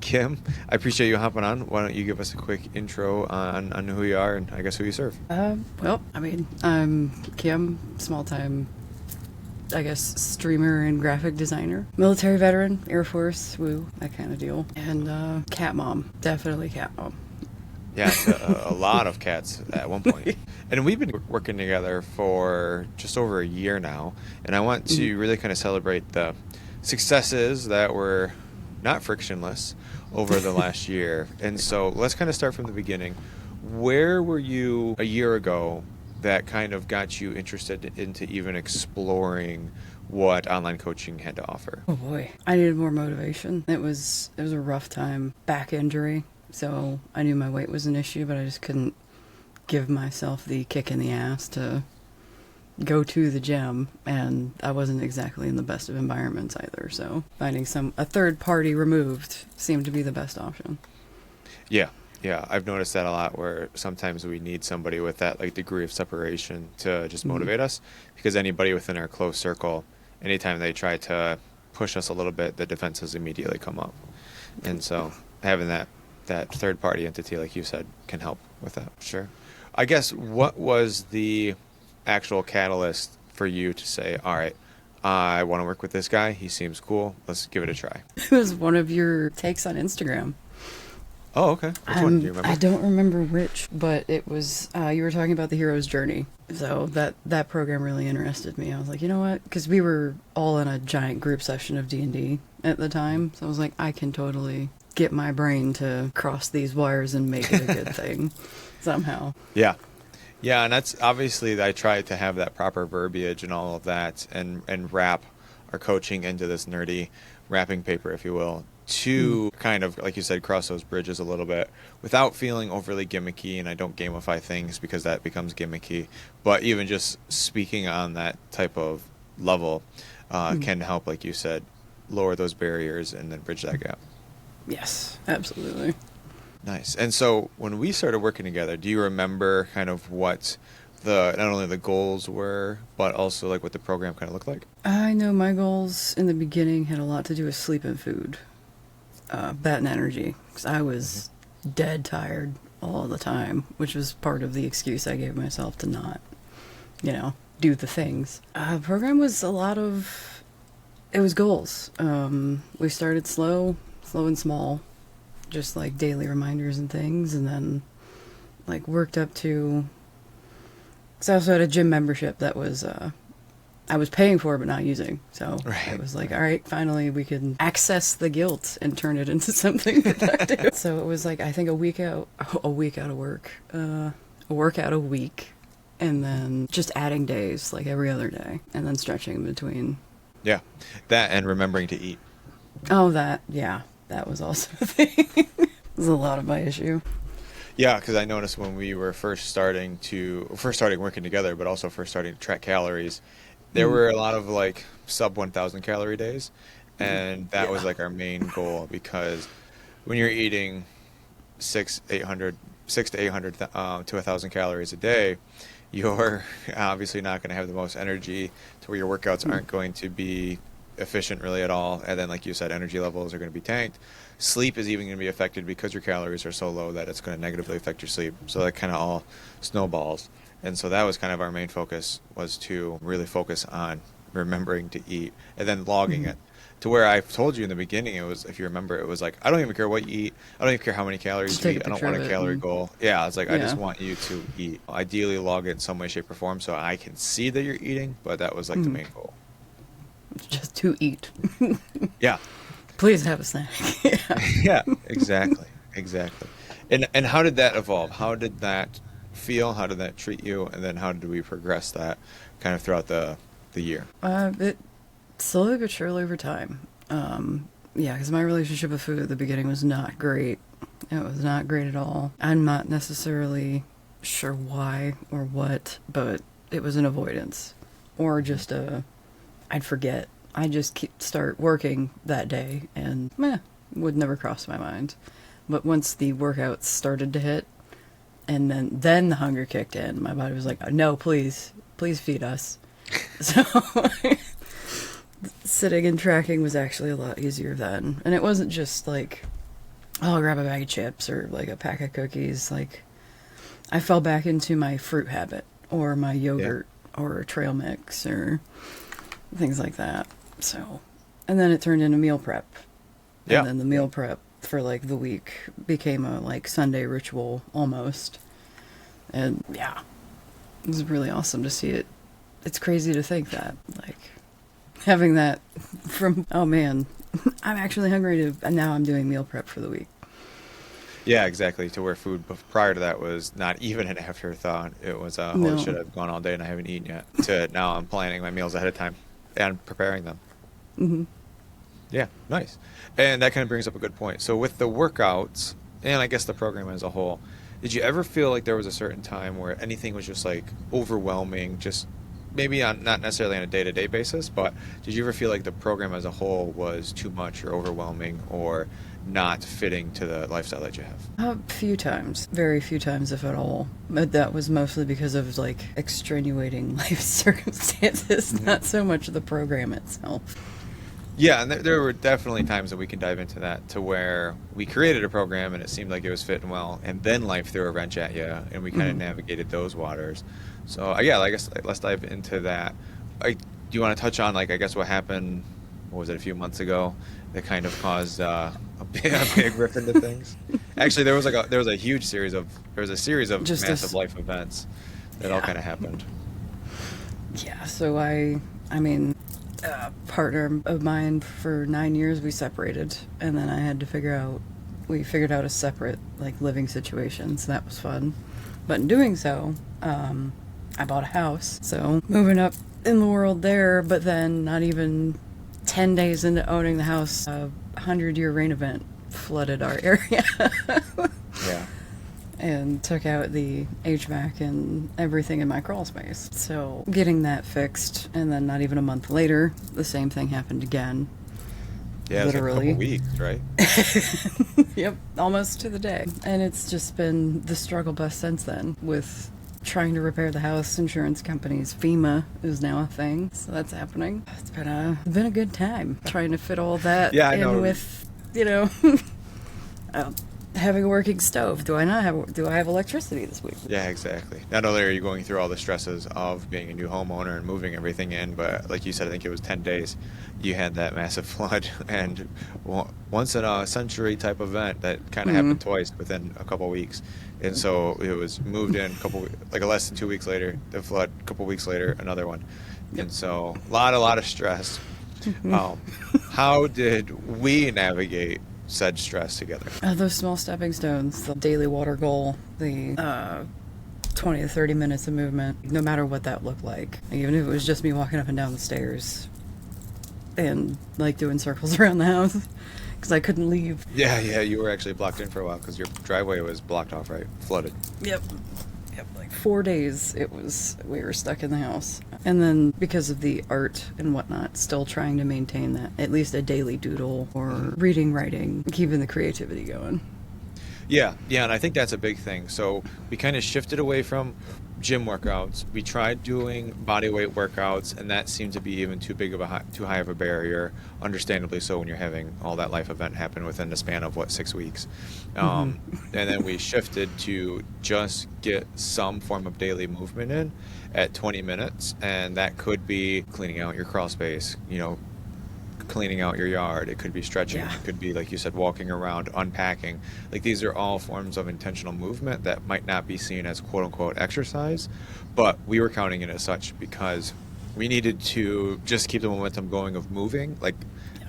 Kim, I appreciate you hopping on. Why don't you give us a quick intro on who you are and I guess who you serve? Well, I mean, I'm Kim, small time, I guess, streamer and graphic designer. Military veteran, Air Force, woo, that kind of deal. And cat mom, definitely cat mom. Yeah, it's a lot of cats at one point. And we've been working together for just over a year now. And I want to really kind of celebrate the successes that were not frictionless over the last year. And so let's kind of start from the beginning. Where were you a year ago that kind of got you interested into even exploring what online coaching had to offer? Oh boy, I needed more motivation. It was a rough time, back injury. So I knew my weight was an issue, but I just couldn't give myself the kick in the ass to go to the gym, and I wasn't exactly in the best of environments either. So finding a third party removed seemed to be the best option. Yeah. Yeah, I've noticed that a lot where sometimes we need somebody with that like degree of separation to just motivate us, because anybody within our close circle, anytime they try to push us a little bit, the defenses immediately come up. And so having that third party entity, like you said, can help with that. Sure. I guess what was the actual catalyst for you to say, all right, I want to work with this guy. He seems cool. Let's give it a try. It was one of your takes on Instagram. Oh, okay. Which one do you remember? I don't remember which, but it was, you were talking about the hero's journey. So that program really interested me. I was like, you know what? Because we were all in a giant group session of D&D at the time. So I was like, I can totally get my brain to cross these wires and make it a good thing somehow. Yeah. Yeah, and that's obviously I tried to have that proper verbiage and all of that and wrap our coaching into this nerdy wrapping paper, if you will, to kind of, like you said, cross those bridges a little bit without feeling overly gimmicky. And I don't gamify things because that becomes gimmicky. But even just speaking on that type of level can help, like you said, lower those barriers and then bridge that gap. Yes, absolutely. Nice. And so when we started working together, do you remember kind of what not only the goals were, but also like what the program kind of looked like? I know my goals in the beginning had a lot to do with sleep and food, that and energy, because I was dead tired all the time, which was part of the excuse I gave myself to not, do the things. The program was it was goals. We started slow and small, just like daily reminders and things, and then like worked up to, because I also had a gym membership that was I was paying for but not using, so it was like, all right, finally we can access the guilt and turn it into something productive. So it was like, I think a week out of work, a workout a week, and then just adding days like every other day, and then stretching in between. Yeah, that and remembering to eat. Oh, that was also a thing. It was a lot of my issue. Yeah, because I noticed when we were first starting working together, but also first starting to track calories, there were a lot of like sub 1,000 calorie days, and that was like our main goal, because when you're eating 600 to 800 to 1,000 calories a day, you're obviously not going to have the most energy to where your workouts aren't going to be efficient really at all. And then, like you said, energy levels are going to be tanked. Sleep is even going to be affected because your calories are so low that it's going to negatively affect your sleep. So that kind of all snowballs. And so that was kind of our main focus, was to really focus on remembering to eat and then logging it. To where I told you in the beginning, it was, if you remember, it was like, I don't even care what you eat. I don't even care how many calories you eat. I don't want a calorie goal. Yeah, it's like, I just want you to eat. Ideally log it in some way, shape, or form so I can see that you're eating, but that was like the main goal. Just to eat. Yeah. Please have a snack. Yeah, exactly. And how did that evolve? How did that feel? How did that treat you? And then how did we progress that kind of throughout the year? It slowly but surely over time. Because my relationship with food at the beginning was not great. It was not great at all. I'm not necessarily sure why or what, but it was an avoidance. Or just I'd forget. I'd just start working that day and would never cross my mind. But once the workouts started to hit, and then the hunger kicked in, my body was like, no, please feed us. So sitting and tracking was actually a lot easier then. And it wasn't just like I'll grab a bag of chips or like a pack of cookies. Like, I fell back into my fruit habit or my Yeah. yogurt or trail mix or things like that. So, and then it turned into meal prep. And Yeah. then the meal prep for like the week became a like Sunday ritual almost. And yeah, it was really awesome to see it. It's crazy to think that, like, having that from, oh man, I'm actually hungry to, and now I'm doing meal prep for the week. Yeah, exactly. To where food prior to that was not even an afterthought. It was, holy shit, No. I've gone all day and I haven't eaten yet. To now I'm planning my meals ahead of time and preparing them. Hmm. Yeah, nice. And that kind of brings up a good point. So with the workouts and I guess the program as a whole, did you ever feel like there was a certain time where anything was just like overwhelming, just maybe on not necessarily on a day-to-day basis, but did you ever feel like the program as a whole was too much or overwhelming or not fitting to the lifestyle that you have? A few times, very few times, if at all. But that was mostly because of like extenuating life circumstances, Hmm. not so much the program itself. Yeah, and there were definitely times that we can dive into that to where we created a program and it seemed like it was fitting well, and then life threw a wrench at you, and we kind of Hmm. navigated those waters. So, yeah, I guess let's dive into that. Do you want to touch on like I guess what happened? What was it, a few months ago that kind of caused a big rip into things? Actually, there was a huge series of there was a series of Just massive this, life events that all yeah. kind of happened. Yeah, so I mean, a partner of mine for 9 years, we separated, and then I had to we figured out a separate, like, living situation, so that was fun. But in doing so, I bought a house, so moving up in the world there, but then not even 10 days into owning the house, a 100-year rain event flooded our area. Yeah. And took out the HVAC and everything in my crawl space. So getting that fixed, and then not even a month later, the same thing happened again. Yeah, it was like a couple Literally. weeks, right? Yep, almost to the day. And it's just been the struggle bus since then with trying to repair the house. Insurance companies, FEMA is now a thing, so that's happening. It's been a good time trying to fit all that Yeah, I in know. with, you know, uh, having a working stove. Do I have electricity this week? Yeah, exactly. Not only are you going through all the stresses of being a new homeowner and moving everything in, but like you said, I think it was 10 days, you had that massive flood and once in a century type event that kind of Mm. happened twice within a couple weeks. And so it was moved in like less than 2 weeks later, the flood, a couple weeks later, another one. Yep. And so a lot of stress. Um, how did we navigate said stress together? Those small stepping stones, the daily water goal, the 20 to 30 minutes of movement, no matter what that looked like. Even if it was just me walking up and down the stairs and like doing circles around the house because I couldn't leave. Yeah, yeah, you were actually blocked in for a while because your driveway was blocked off, right? Flooded. Yep. Yep. Like 4 days we were stuck in the house. And then because of the art and whatnot, still trying to maintain that, at least a daily doodle or reading, writing, keeping the creativity going. Yeah, yeah, and I think that's a big thing. So we kind of shifted away from gym workouts. We tried doing body weight workouts, and that seemed to be even too high of a barrier. Understandably so, when you're having all that life event happen within the span of what 6 weeks. Hmm. And then we shifted to just get some form of daily movement in at 20 minutes, and that could be cleaning out your crawl space, cleaning out your yard. It could be stretching. Yeah. It could be, like you said, walking around, unpacking. Like these are all forms of intentional movement that might not be seen as quote unquote exercise, but we were counting it as such because we needed to just keep the momentum going of moving, like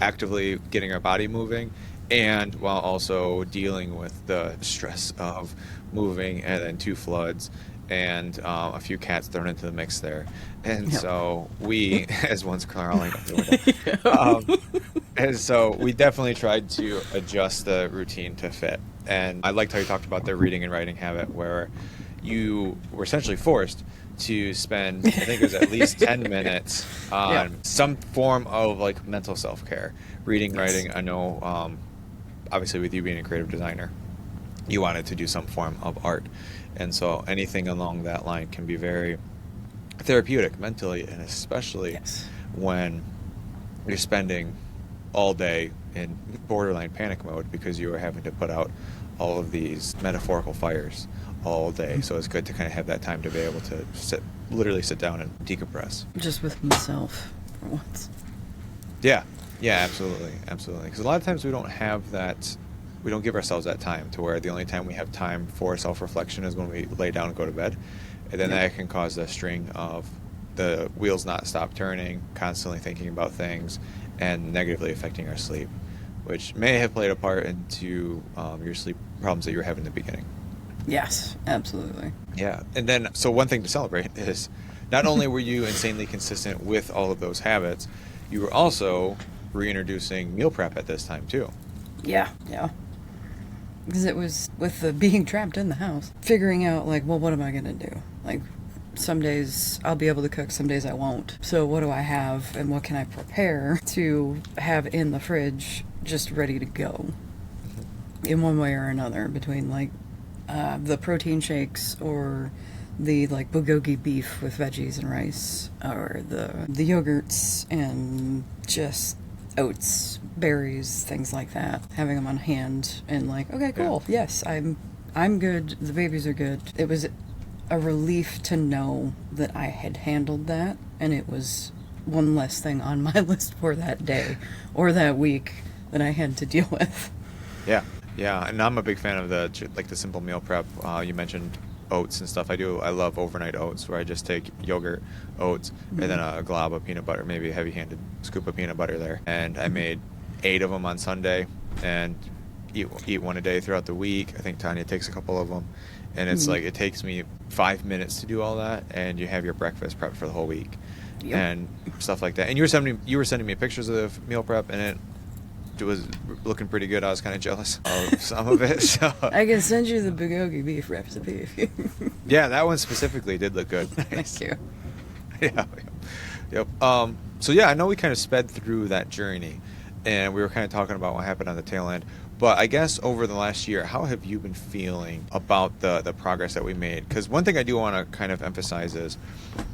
actively getting our body moving, and while also dealing with the stress of moving and then two floods and a few cats thrown into the mix there. And Yep. so we, as one's crawling up the window, and so we definitely tried to adjust the routine to fit. And I liked how you talked about the reading and writing habit, where you were essentially forced to spend, I think it was at least 10 minutes Yep. on some form of like mental self-care. Reading, Yes. writing, I know, obviously with you being a creative designer, you wanted to do some form of art. And so anything along that line can be very therapeutic mentally, and especially Yes. when you're spending all day in borderline panic mode because you were having to put out all of these metaphorical fires all day. So it's good to kind of have that time to be able to literally sit down and decompress. Just with myself for once. Yeah, absolutely. Because a lot of times we don't have that, we don't give ourselves that time, to where the only time we have time for self-reflection is when we lay down and go to bed. And then that can cause a string of the wheels not stop turning, constantly thinking about things, and negatively affecting our sleep, which may have played a part into your sleep problems that you were having in the beginning. Yes, absolutely. Yeah. And then, so one thing to celebrate is not only were you insanely consistent with all of those habits, you were also reintroducing meal prep at this time too. Yeah. Because it was with the being trapped in the house, figuring out, like, well, what am I going to do? Like, some days I'll be able to cook, some days I won't. So what do I have and what can I prepare to have in the fridge just ready to go in one way or another, between, like, the protein shakes or the, like, bulgogi beef with veggies and rice, or the yogurts and just oats, berries, things like that. Having them on hand and, like, okay, cool. Yeah. Yes, I'm good. The babies are good. It was a relief to know that I had handled that, and it was one less thing on my list for that day or that week that I had to deal with. Yeah, and I'm a big fan of the simple meal prep. You mentioned oats and stuff. I love overnight oats, where I just take yogurt, oats, and then a glob of peanut butter, maybe a heavy-handed scoop of peanut butter there. And I made 8 of them on Sunday, and eat one a day throughout the week. I think Tanya takes a couple of them, and it's like it takes me 5 minutes to do all that, and you have your breakfast prepped for the whole week, and stuff like that. And you were sending me pictures of the meal prep, and it was looking pretty good. I was kind of jealous of some of it. So I can send you the bulgogi beef recipe if you... Yeah, that one specifically did look good. Nice. Thank you. Yep. So yeah, I know we kind of sped through that journey, and we were kind of talking about what happened on the tail end. But I guess over the last year, how have you been feeling about the progress that we made? Because one thing I do want to kind of emphasize is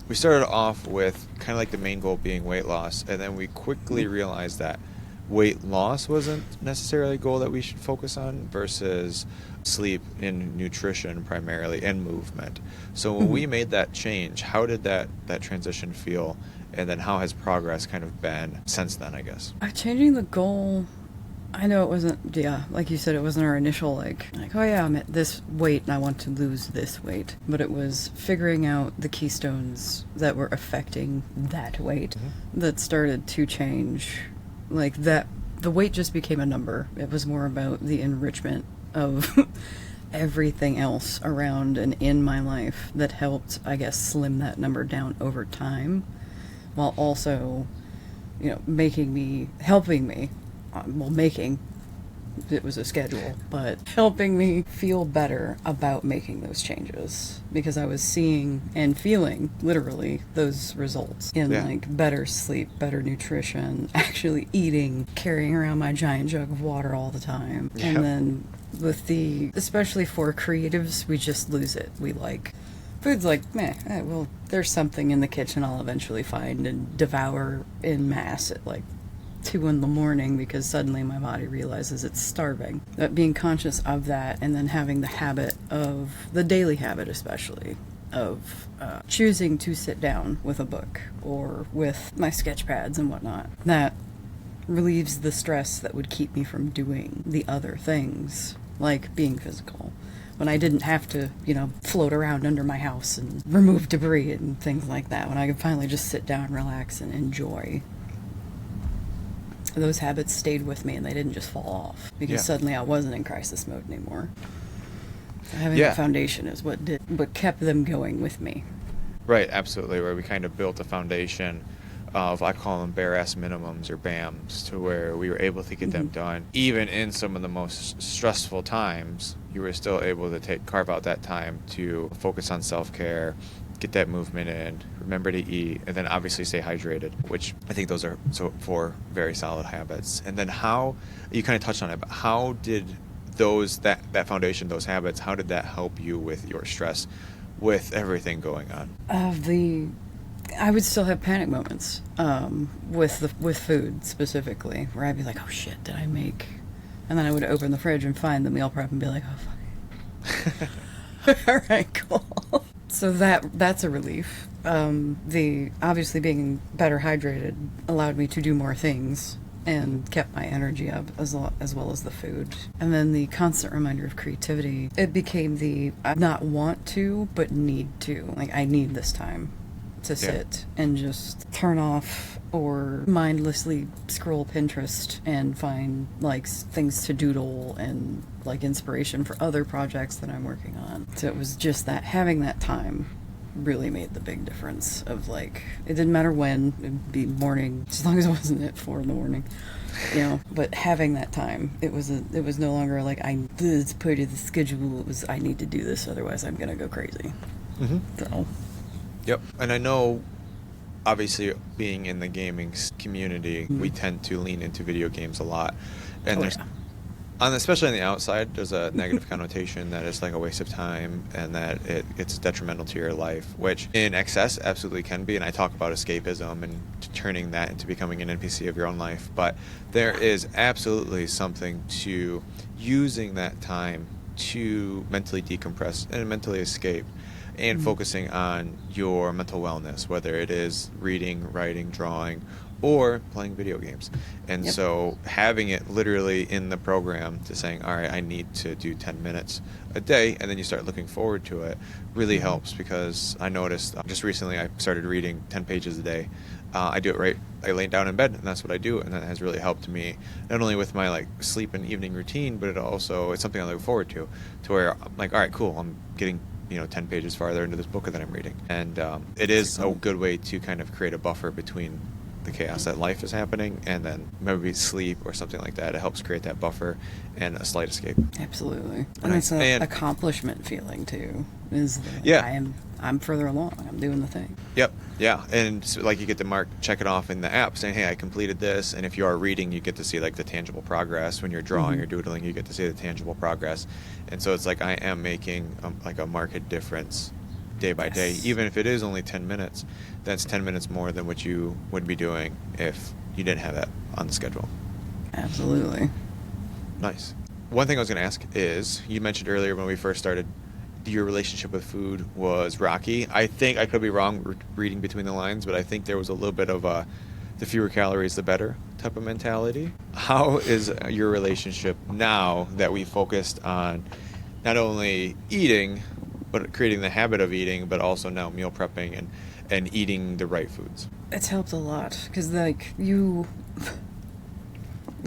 we started off with kind of like the main goal being weight loss, and then we quickly realized that weight loss wasn't necessarily a goal that we should focus on, versus sleep and nutrition primarily, and movement. So when we made that change, how did that transition feel? And then how has progress kind of been since then, I guess? Changing the goal, I know it wasn't, like you said, it wasn't our initial, like, oh yeah, I'm at this weight and I want to lose this weight. But it was figuring out the keystones that were affecting that weight that started to change. Like, that, the weight just became a number. It was more about the enrichment of everything else around and in my life that helped, I guess, slim that number down over time, while also, helping me, it was a schedule, but helping me feel better about making those changes, because I was seeing and feeling literally those results in like better sleep, better nutrition, actually eating, carrying around my giant jug of water all the time. And then with especially for creatives, we just lose it. We like food's like, well, there's something in the kitchen I'll eventually find and devour in mass at like 2 a.m, because suddenly my body realizes it's starving. But being conscious of that, and then having the habit of, the daily habit especially, of choosing to sit down with a book or with my sketch pads and whatnot, that relieves the stress that would keep me from doing the other things, like being physical. When I didn't have to, float around under my house and remove debris and things like that. When I could finally just sit down, relax, and enjoy. Those habits stayed with me, and they didn't just fall off, because suddenly I wasn't in crisis mode anymore. Having a foundation is what kept them going with me. Right, absolutely. Where we kind of built a foundation of, I call them bare-ass minimums or BAMs, to where we were able to get them done. Even in some of the most stressful times, you were still able to carve out that time to focus on self-care, get that movement in, remember to eat, and then obviously stay hydrated, which I think those are 4 very solid habits. And then how, you kind of touched on it, but how did that foundation, those habits, how did that help you with your stress, with everything going on? I would still have panic moments with food specifically, where I'd be like, "Oh shit, did I make?" And then I would open the fridge and find the meal prep and be like, "Oh fuck." All right, cool. So that's a relief. The obviously being better hydrated allowed me to do more things and kept my energy up as well as the food. And then the constant reminder of creativity. It became the not want to, but need to. Like, I need this time to sit and just turn off or mindlessly scroll Pinterest and find like things to doodle and like inspiration for other projects that I'm working on. So it was just that having that time really made the big difference of like, it didn't matter when, it'd be morning, as long as it wasn't at 4 in the morning, you know, but having that time, it was no longer like, it's part of the schedule, it was, I need to do this, otherwise I'm gonna go crazy. Mm-hmm. So. Yep. And I know, obviously, being in the gaming community, we tend to lean into video games a lot. And especially on the outside, there's a negative connotation that it's like a waste of time and that it's detrimental to your life, which in excess absolutely can be. And I talk about escapism and turning that into becoming an NPC of your own life. But there is absolutely something to using that time to mentally decompress and mentally escape, and focusing on your mental wellness, whether it is reading, writing, drawing, or playing video games. And so having it literally in the program to saying, all right, I need to do 10 minutes a day, and then you start looking forward to it, really helps, because I noticed just recently I started reading 10 pages a day. I do it right. I lay down in bed, and that's what I do, and that has really helped me, not only with my like sleep and evening routine, but it's something I look forward to where I'm like, all right, cool, I'm getting 10 pages farther into this book that I'm reading. And it is a good way to kind of create a buffer between the chaos that life is happening and then maybe sleep or something like that. It helps create that buffer and a slight escape. Absolutely. And it's an accomplishment feeling too. I'm further along. I'm doing the thing. Yep. Yeah. And so, like, you get to check it off in the app saying, hey, I completed this. And if you are reading, you get to see like the tangible progress. When you're drawing or doodling, you get to see the tangible progress. And so it's like I am making like a marked difference day by day. Even if it is only 10 minutes, that's 10 minutes more than what you would be doing if you didn't have that on the schedule. Absolutely. Nice. One thing I was going to ask is, you mentioned earlier when we first started, your relationship with food was rocky. I think, I could be wrong reading between the lines, but I think there was a little bit of the fewer calories the better type of mentality. How is your relationship now that we focused on not only eating, but creating the habit of eating, but also now meal prepping and eating the right foods? It's helped a lot, because like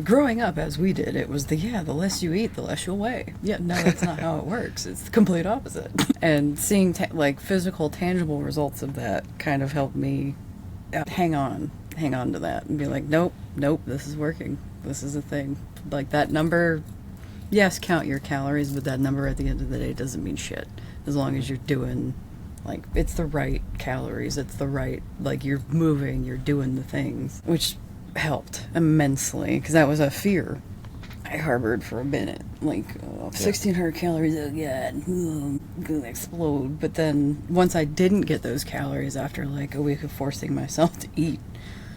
growing up as we did, it was the less you eat, the less you'll weigh. Yeah, no, that's not how it works. It's the complete opposite. And seeing like physical, tangible results of that kind of helped me hang on to that and be like, nope, this is working. This is a thing. Like that number, yes, count your calories, but that number at the end of the day doesn't mean shit. As long as you're doing, like, it's the right calories, it's the right, like, you're moving, you're doing the things, which helped immensely, because that was a fear I harbored for a minute. Like, 1,600 calories, oh god, I'm gonna explode. But then, once I didn't get those calories after, like, a week of forcing myself to eat,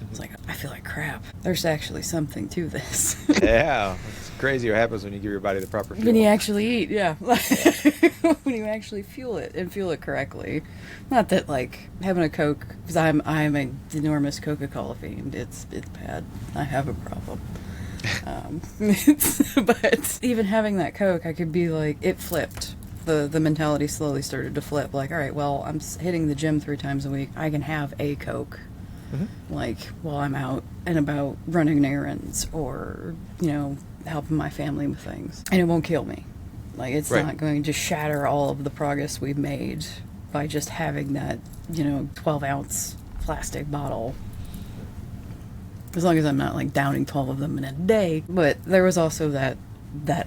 it's like, I feel like crap. There's actually something to this. Yeah, it's crazy what happens when you give your body the proper fuel. When you actually eat, yeah. When you actually fuel it and fuel it correctly. Not that, like, having a Coke, because I'm an enormous Coca-Cola fiend. It's bad. I have a problem. But even having that Coke, I could be like, it flipped. The mentality slowly started to flip. Like, all right, well, I'm hitting the gym 3 times a week. I can have a Coke. Like, while I'm out and about running errands or, helping my family with things. And it won't kill me. Like, it's not going to shatter all of the progress we've made by just having that, 12-ounce plastic bottle. As long as I'm not, like, downing 12 of them in a day. But there was also that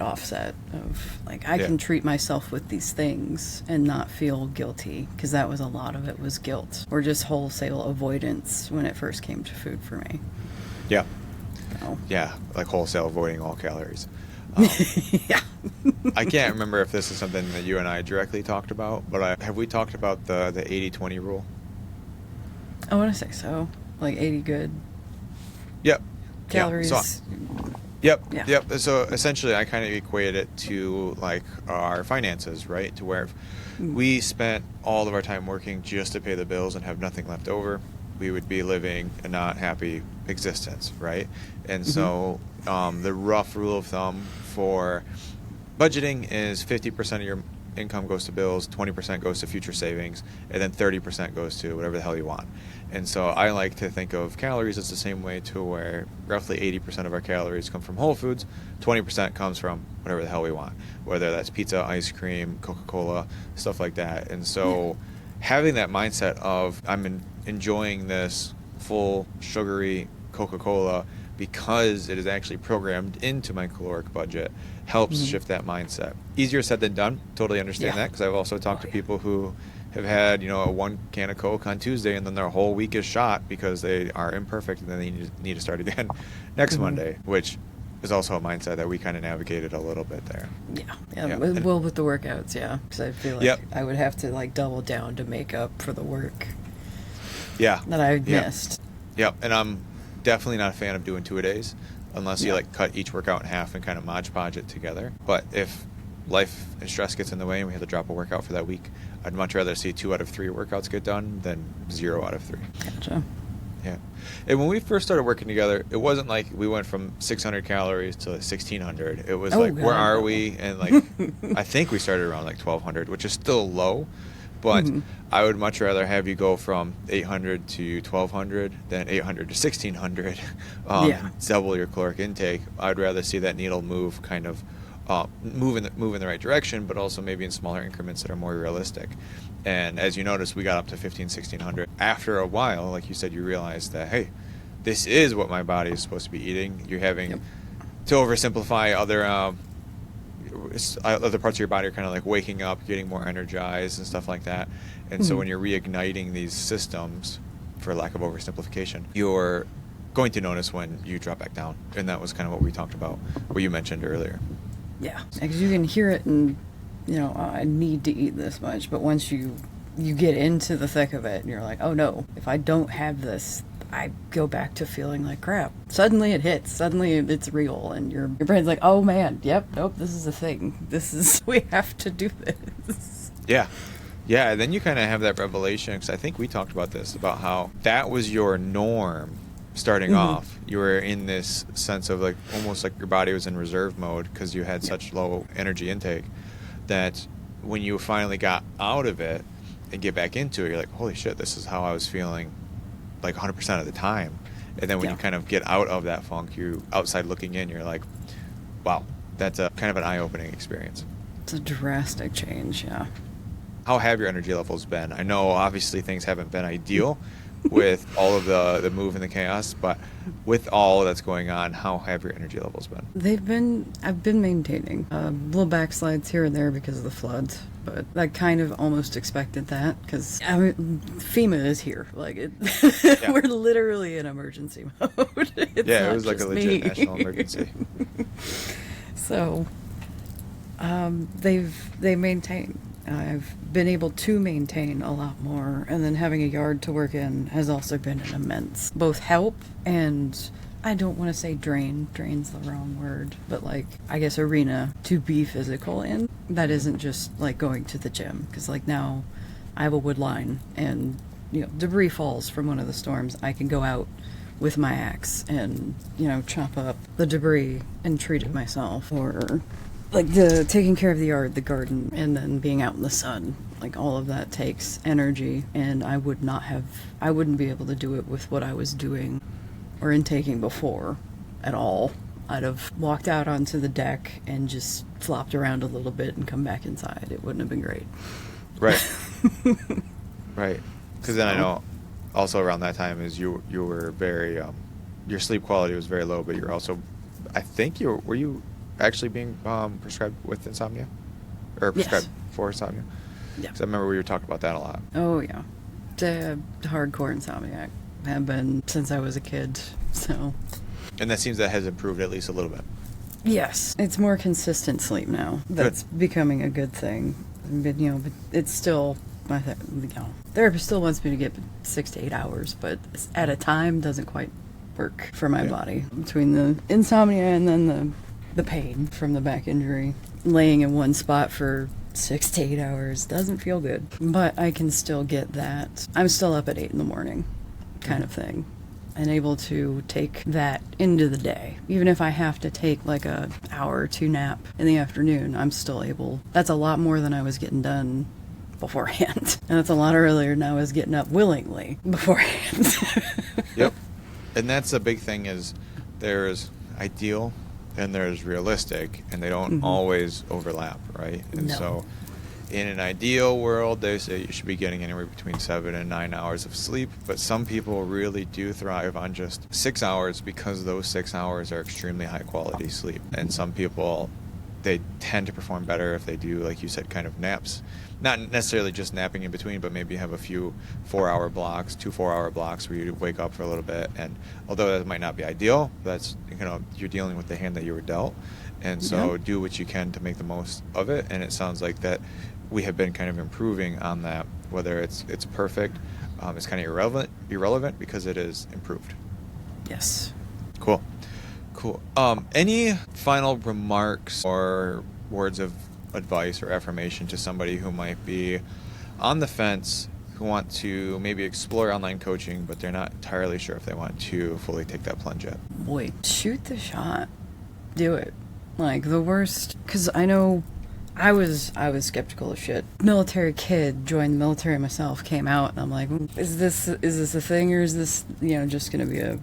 offset of, like, I can treat myself with these things and not feel guilty, because that was a lot of it was guilt or just wholesale avoidance when it first came to food for me. Yeah. Yeah, like wholesale avoiding all calories. Yeah. I can't remember if this is something that you and I directly talked about, but have we talked about the 80-20 rule? I want to say so. Like 80 good Yep. Yeah. calories. Yep. Yeah. Yep. So essentially, I kind of equate it to like our finances, right? To where if we spent all of our time working just to pay the bills and have nothing left over, we would be living a not happy existence, right? And Mm-hmm. so the rough rule of thumb for budgeting is 50% of your income goes to bills, 20% goes to future savings, and then 30% goes to whatever the hell you want. And so I like to think of calories as the same way, to where roughly 80% of our calories come from whole foods, 20% comes from whatever the hell we want, whether that's pizza, ice cream, Coca-Cola, stuff like that. And Yeah. so having that mindset of enjoying this full sugary Coca-Cola because it is actually programmed into my caloric budget helps Mm-hmm. shift that mindset. Easier said than done. Totally understand Yeah. that, because I've also talked to Yeah. people who have had, a one can of Coke on Tuesday, and then their whole week is shot because they are imperfect, and then they need to start again next Mm-hmm. Monday, which is also a mindset that we kind of navigated a little bit there. Yeah. Yeah. Yeah. Well, with the workouts, yeah. Because I feel like Yep. I would have to like double down to make up for the work Yeah. that I Yeah. missed. Yep. And I'm definitely not a fan of doing 2-a-days unless you Yeah. like cut each workout in half and kind of Mod Podge it together. But if life and stress gets in the way and we have to drop a workout for that week, I'd much rather see 2 out of 3 workouts get done than 0 out of 3. Gotcha. Yeah. And when we first started working together, it wasn't like we went from 600 calories to 1600. It was Oh, like, where God, are no. we? And like, I think we started around like 1200, which is still low. But Mhm. I would much rather have you go from 800 to 1200 than 800 to 1600. Yeah. Double your caloric intake. I'd rather see that needle move kind of move in the right direction, but also maybe in smaller increments that are more realistic. And as you notice, we got up to 1600. After a while, like you said, you realize that, hey, this is what my body is supposed to be eating. You're having Yep. to oversimplify other parts of your body are kind of like waking up, getting more energized and stuff like that. And so Mhm. when you're reigniting these systems, for lack of oversimplification, you're going to notice when you drop back down. And that was kind of what we talked about, what you mentioned earlier. Yeah, because you can hear it and, I need to eat this much. But once you get into the thick of it, and you're like, oh no, if I don't have this, I go back to feeling like crap. Suddenly it hits. Suddenly it's real, and your brain's like, oh man, yep, nope, this is a thing. We have to do this. Yeah. Yeah, and then you kind of have that revelation, because I think we talked about this, about how that was your norm starting Mhm. off. You were in this sense of like almost like your body was in reserve mode because you had such low energy intake, that when you finally got out of it and get back into it, you're like, holy shit, this is how I was feeling like 100% of the time. And then when you Yeah. kind of get out of that funk, you outside looking in, you're like, wow, that's a kind of an eye-opening experience. It's a drastic change, yeah. How have your energy levels been? I know obviously things haven't been ideal with all of the move and the chaos, but with all that's going on, how have your energy levels been? I've been maintaining little backslides here and there because of the floods, but I kind of almost expected that because FEMA is here. Like Yeah. we're literally in emergency mode. It's Yeah, it not was like a just legit me. national emergency. So they maintain. I've been able to maintain a lot more, and then having a yard to work in has also been an immense both help and, I don't want to say drain. Drain's the wrong word, but like, I guess arena to be physical in. That isn't just like going to the gym, because like now I have a wood line, and debris falls from one of the storms. I can go out with my axe and chop up the debris and treat it myself, or like the taking care of the yard, the garden, and then being out in the sun. Like all of that takes energy, and I wouldn't be able to do it with what I was doing or intaking before at all. I'd have walked out onto the deck and just flopped around a little bit and come back inside. It wouldn't have been great. Right. Right. Because then I So- know also around that time is you were very your sleep quality was very low, but you're also, I think were you actually being prescribed with insomnia, or prescribed for insomnia? Yeah. Because I remember we were talking about that a lot. Oh yeah. The hardcore insomniac. Have been since I was a kid. So And that seems that has improved at least a little bit. yes, it's more consistent sleep now. That's becoming a good thing. But, but it's still therapist still wants me to get 6 to 8 hours, but at a time doesn't quite work for my body. Between the insomnia and then the pain from the back injury, laying in one spot for 6 to 8 hours doesn't feel good. But I can still get that. I'm still up at 8 in the morning kind of thing. And able to take that into the day. Even if I have to take like a hour or two nap in the afternoon, I'm still able. That's a lot more than I was getting done beforehand. And that's a lot earlier than I was getting up willingly beforehand. Yep. And that's a big thing is there's ideal and there's realistic, and they don't always overlap, right? And so in an ideal world, they say you should be getting anywhere between 7 and 9 hours of sleep, but some people really do thrive on just 6 hours because those 6 hours are extremely high quality sleep. And some people, they tend to perform better if they do, like you said, kind of naps. Not necessarily just napping in between, but maybe have a few 4-hour blocks, 2 4-hour blocks where you wake up for a little bit. And although that might not be ideal, that's, you're dealing with the hand that you were dealt. And so do what you can to make the most of it. And it sounds like that we have been kind of improving on that. Whether it's perfect, it's kind of irrelevant because it is improved. Yes. Cool. Any final remarks or words of advice or affirmation to somebody who might be on the fence, who want to maybe explore online coaching, but they're not entirely sure if they want to fully take that plunge yet? Boy, shoot the shot. Do it. Like, the worst, because I know I was skeptical of shit. Military kid, joined the military myself, came out, and I'm like, is this a thing, or is this, just going to be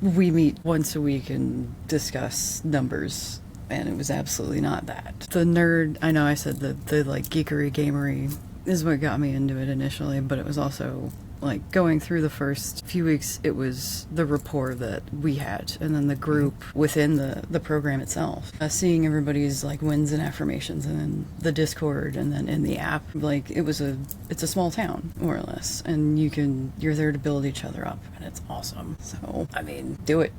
we meet once a week and discuss numbers? And it was absolutely not that. The nerd, I know I said the like geekery, gamery is what got me into it initially, but it was also like going through the first few weeks, it was the rapport that we had, and then the group within the program itself. Seeing everybody's like wins and affirmations, and then the Discord, and then in the app, like it's a small town, more or less, and you're there to build each other up, and it's awesome. So, I mean, do it.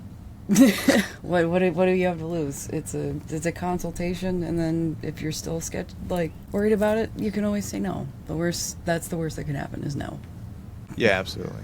What do you have to lose? It's a consultation, and then if you're still worried about it, you can always say no. That's the worst that can happen is no. Yeah, absolutely.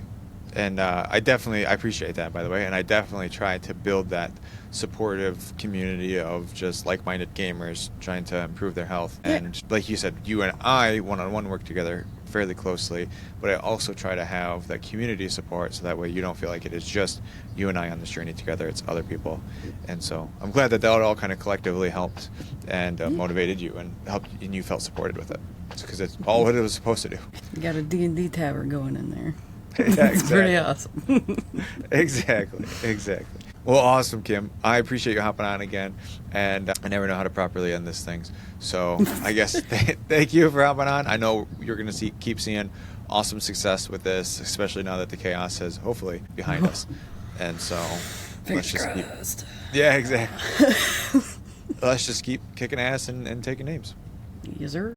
And I appreciate that, by the way, and I definitely try to build that supportive community of just like-minded gamers trying to improve their health. And like you said, you and I one-on-one work together fairly closely, but I also try to have that community support so that way you don't feel like it is just you and I on this journey together, it's other people. And so I'm glad that all kind of collectively helped and motivated you and helped, and you felt supported with it, because it's all what it was supposed to do. You got a D&D tavern going in there. Yeah, it's pretty awesome. Exactly. Well, awesome, Kim. I appreciate you hopping on again, and I never know how to properly end these things. So I guess thank you for hopping on. I know you're going to keep seeing awesome success with this, especially now that the chaos is hopefully behind us. And so let's just exactly. Let's just keep kicking ass and taking names. Yes, sir.